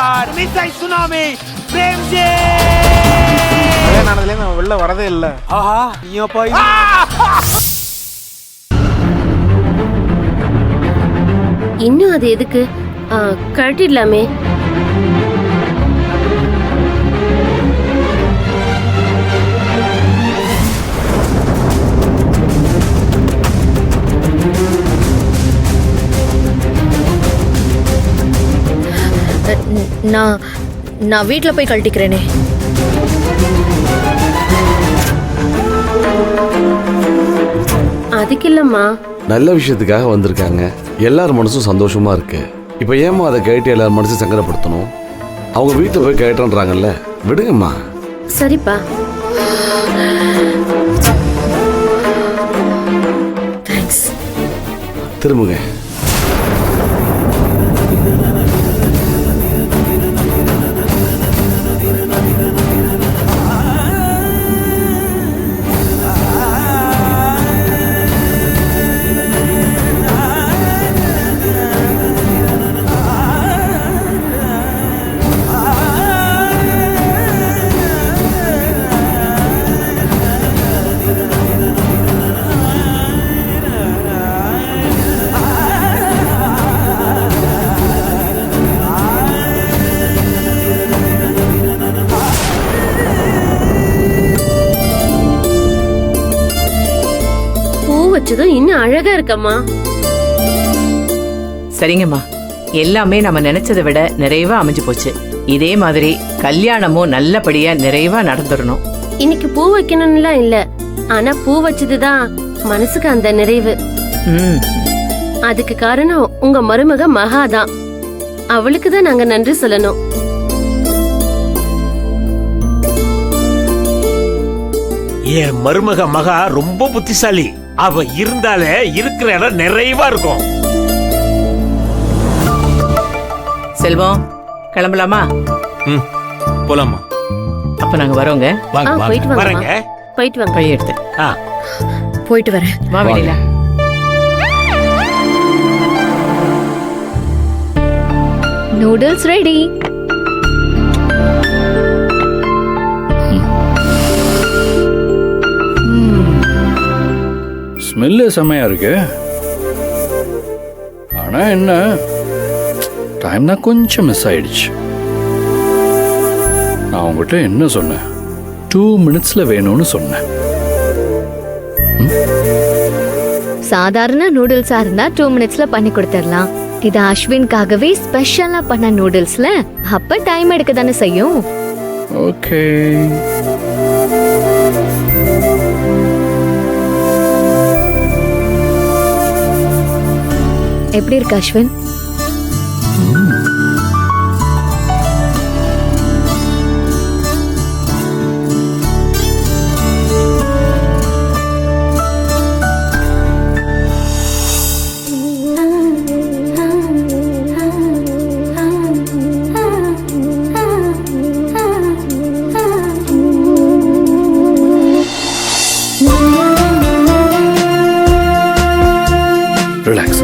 Star மிஸ்ஸை tsunami Premji. கல்யாணம் நான் வெளில வரதே இல்ல. ஆஹா நீயோ போய் இன்னும் அது எதுக்கு? கழட்டிடலாமே. நான் வீட்ல போய் கழட்டிக்கிறேனே. அதுக்கு இல்லம்மா, நல்ல விஷயத்துக்காக வந்திருக்காங்க, எல்லார் மனசும் சந்தோஷமா இருக்கு. இப்ப ஏமா அதை கேட்டு எல்லார் மனசும் சங்கடப்படுத்தணும்? அவங்க வீட்டுல போய் கேட்டன்றாங்கல்ல, விடுங்கம்மா. சரிப்பா. தேங்க்ஸ். திரும்புங்க. வச்சதும் இன்னும் அழகா இருக்கம்மா. சரிங்கம்மா, எல்லாமே நம்ம நினைச்சதை விட நிறைவா அமைஞ்சு போச்சு. இதே மாதிரி கல்யாணமும் நல்லபடியா நிறைவா நடந்துடணும். இன்னைக்கு பூ வைக்கணும்லாம் இல்ல, ஆனா பூ வச்சதுதான் மனசுக்கு அந்த நிறைவு. அதுக்கு காரணம் உங்க மருமக மகாதான். அவளுக்கு தான் நாங்க நன்றி சொல்லணும். என் மருமக மகா ரொம்ப புத்திசாலி. அவ இருந்தாலே இருக்கிற இடம் நிறைவா இருக்கும். செல்வம், கிளம்பலாமா? போலாமா? அப்ப நாங்க வரோங்க. போயிட்டு வாங்க. வரேங்க. போயிட்டு வாங்க. பைய எடுத்து போயிட்டு வரேன். வா வெளியில. Noodles ready. ஸ்மெல்லு செம்மையா இருக்கு. ஆனா என்ன, டைம் தான் கொஞ்சம் மிஸ் ஆயிடுச்சு. நான் உங்ககிட்ட என்ன சொன்னேன்? 2 minutesல வேணும்னு சொன்னேன். சாதாரண நூடுல்ஸா இருந்தா 2 minutesல பண்ணி கொடுத்துடலாம். இது அஸ்வின்காகவே ஸ்பெஷலா பண்ண நூடுல்ஸ்ல, அப்ப டைம் எடுக்க தானே செய்யும். ஓகே. எப்படி இருக்கு அஸ்வின்? ரிலாக்ஸ்.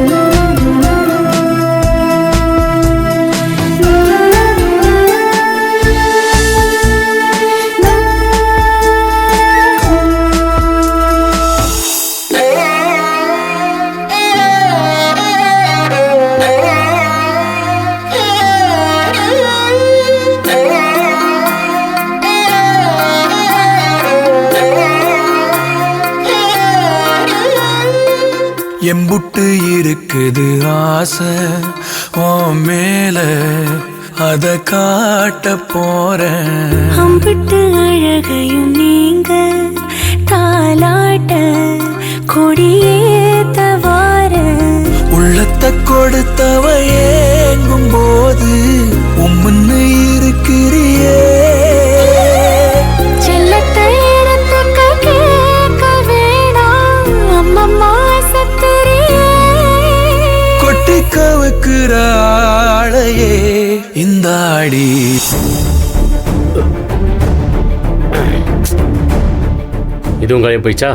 எம்புட்டு இருக்குது ஆசை உன் மேல, அத காட்ட போறேன். அம்பிட்டு அழகையும் நீங்க தாலாட்ட கொடியேத்த வார. உள்ளத்தை கொடுத்தவ ஏங்கும் போது உம்முன்னு இருக்கிறியே. செல்லத்தை இடத்துக்கு கேட்க வேணாம், அம்மம்மா சத்துரியே. கொட்டி கவுக்குற ஆளையே இந்த ஆடி. இதுவும் காயம் போயிச்சா?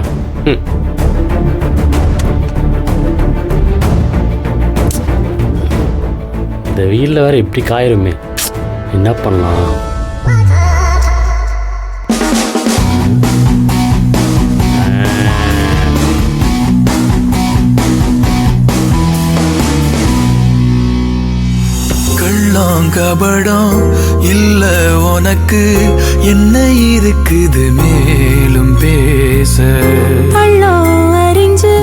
இந்த வெயிலில் வேற இப்படி காயிருமே. என்ன பண்ணலாம்? கள்ளம் கபடம் இல்ல உனக்கு என்ன இருக்குது மேலும் பேச பள்ளம் அறிஞ்சு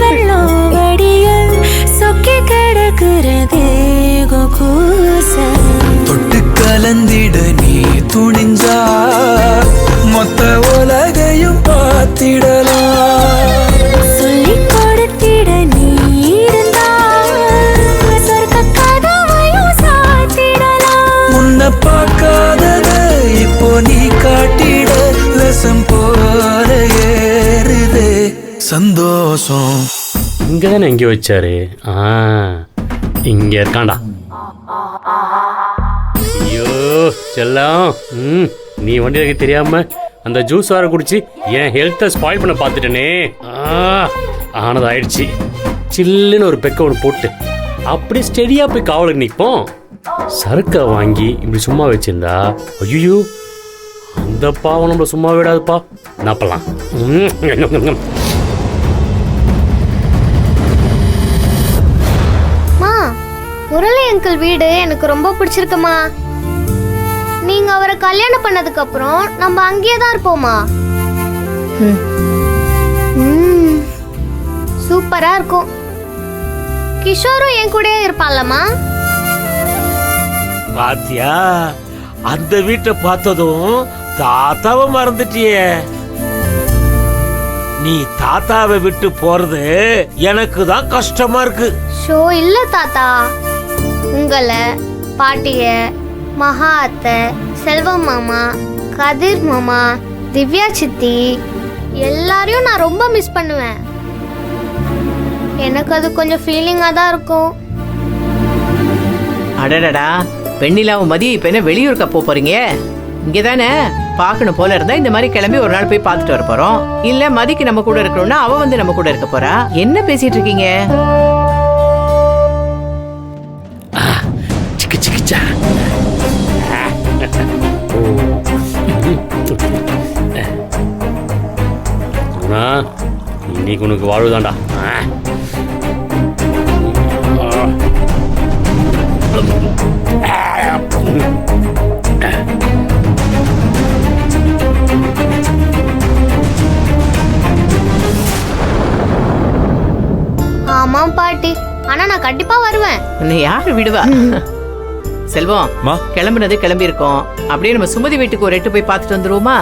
வெள்ளம் வடிய சொக்கி கிடக்கிறதே கூச தொட்டு கலந்திட நீ துணிஞ்சா மொத்த உலகையும் பார்த்திடலாம். சொல்லி கொடுத்திட நீ இருந்தா சொர்க்க கதவையும் சாத்திடலாம். முன்ன பார்க்காதத இப்போ நீ காட்டிட ரசம் போல ஏறுதே சந்தோஷம். இங்கே தானே எங்கே வச்சாரு? இங்கே இருக்காண்டா. ஐயோ செல்லம், நீ வண்டிக்கு தெரியாம அந்த ஜூஸ் வேற குடிச்சு என் ஹெல்த்தை ஸ்பாயில் பண்ண பார்த்துட்டேனே. ஆனது ஆயிடுச்சு. சில்லுன்னு ஒரு பெக்க ஒன்று போட்டு அப்படியே ஸ்டெடியாக போய் காவலுக்கு நிற்போம். சரக்கை வாங்கி இப்படி சும்மா வச்சிருந்தா ஐயோ அந்த பாவம் நம்மள சும்மா விடாதுப்பா. நாப்பலாம். முரளி அங்கிள் வீடு எனக்கு ரொம்ப பிடிச்சிருக்குமா. நீங்க அவரை கல்யாணம் பண்ணதுக்கு அப்புறம் நம்ம அங்கேயே தான் இருப்போமா. சூப்பரா இருக்கும். கிஷோரும் என் கூடயே இருப்பான்லம்மா. பாத்தியா, அந்த வீட்டை பார்த்ததும் தாத்தாவை மறந்துட்டியே. நீ தாத்தாவை விட்டு போறது எனக்கு தான் கஷ்டமா இருக்கு. ஷோ இல்ல தாத்தா, உங்களை, பாட்டிய, மகா அத்தை, செல்வம் மாமா, கதிர் மாமா, திவ்யா சித்தி எல்லாரையும் நான் ரொம்ப மிஸ் பண்ணுவேன். எனக்கு அது கொஞ்சம் ஃபீலிங்கா தான் இருக்கும். அடடடா, வெண்ணிலாவும் மதியம் இப்ப என்ன வெளியூருக்கா போறீங்க? இங்கே தானே பார்க்கணும் போல இருந்தா இந்த மாதிரி கிளம்பி ஒரு நாள் போய் பார்த்துட்டு வர போறோம். இல்ல மதிக்கு நம்ம கூட இருக்கணும்னா அவ வந்து நம்ம கூட இருக்க போறா. என்ன பேசிட்டு இருக்கீங்க? இன்னைக்கு உனக்கு வாழ்வுதான்டா. ஆமா பாட்டி, ஆனா நான் கண்டிப்பா வருவேன். உன்னை யாரு விடுவா? செல்வம், கிளம்புனது கிளம்பி இருக்கோம். அப்படியே நம்ம சுமதி வீட்டுக்கு ஒரு எட்டு போய் பார்த்துட்டு வந்துருவோமா?